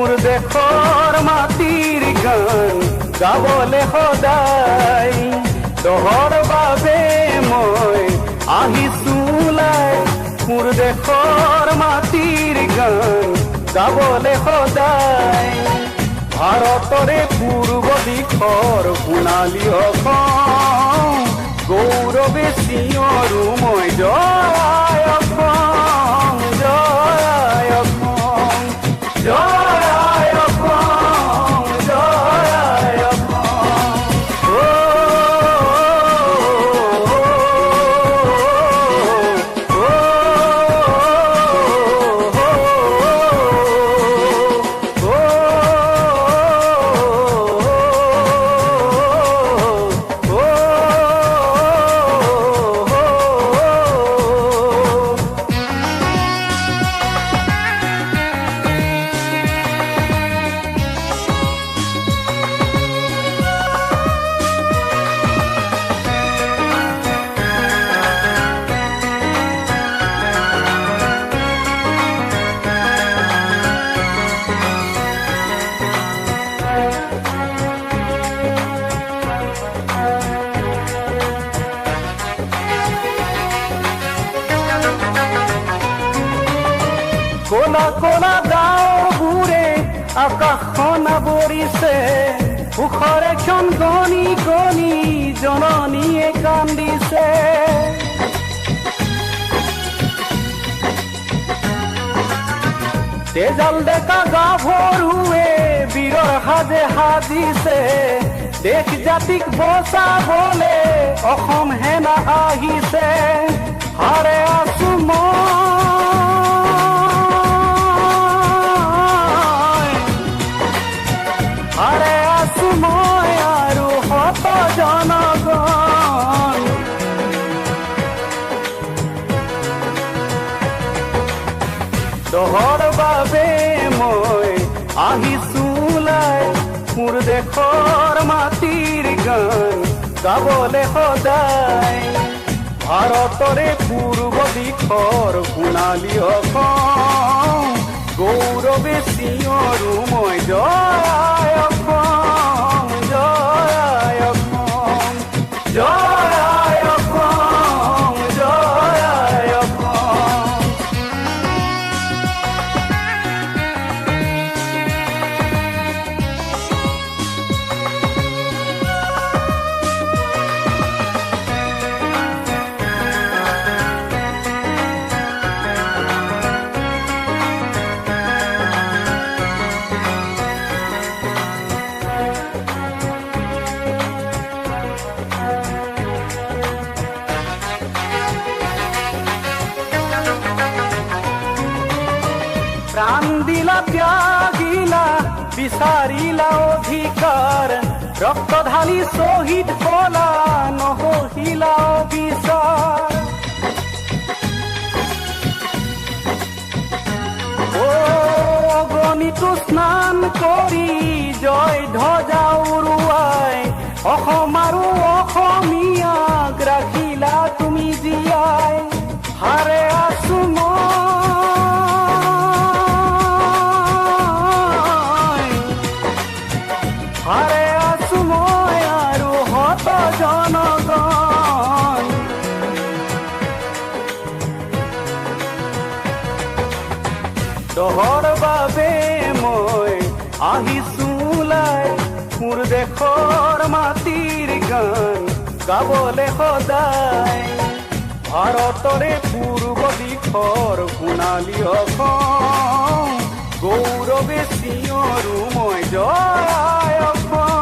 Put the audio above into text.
মোৰ দেশৰ মাটিৰ গান গাবলে সদায় তহৰ বাবে মই আহিছো ওলাই মোৰ দেশৰ মাটিৰ গান গাবলে সদায় ভাৰতৰে পূৰ্ব দিশৰ সোণালী অসম গৌৰৱে চিঞৰো মই জয় অসম জয় অসম জয় অসম জয় অসম কোলা কোলা ডাৱৰবোৰে আকাশখন আৱৰিছে সুখৰ এখন গণি গণি জননীয়ে কান্দিছে তেজাল ডেকা গাভৰুৱে বীৰৰ সাজে সাজিছে দেশ জাতিক বচাবলে অসম সেনা আহিছে হাৰে আছো হাৰে আছো মই আৰু শত জনগণ তহৰ বাবে মই আহিছো ওলাই মোৰ দেশৰ মাটিৰ গান গাবলে সদায় ভাৰতৰে পূৰ্ব দিশৰ সোণালী অসম গৌৰৱে চিঞৰো মই জয় অসম জয় অসম জয় অসম জয় অসম প্ৰাণ দিলা ত্যাগিলা বিচাৰিলা অধিকাৰ ৰক্ত ঢালি শ্বহীদ হলা নহহিলা অবিচাৰ অগণিতো স্নান কৰি জয় ধ্বজা উৰুৱাই অসম আৰু অসমীয়াক ৰাখিলা তুমি জীয়াই হাৰে আছো হাৰে আছো মই আৰু শত জনগণ তহৰ বাবে মই আহিছো ওলাই মোৰ দেশৰ মাটিৰ গান গাবলে সদায় ভাৰতৰে পূৰ্ব দিশৰ সোণালী অসম গৌৰৱে চিঞৰো মই জয় অসম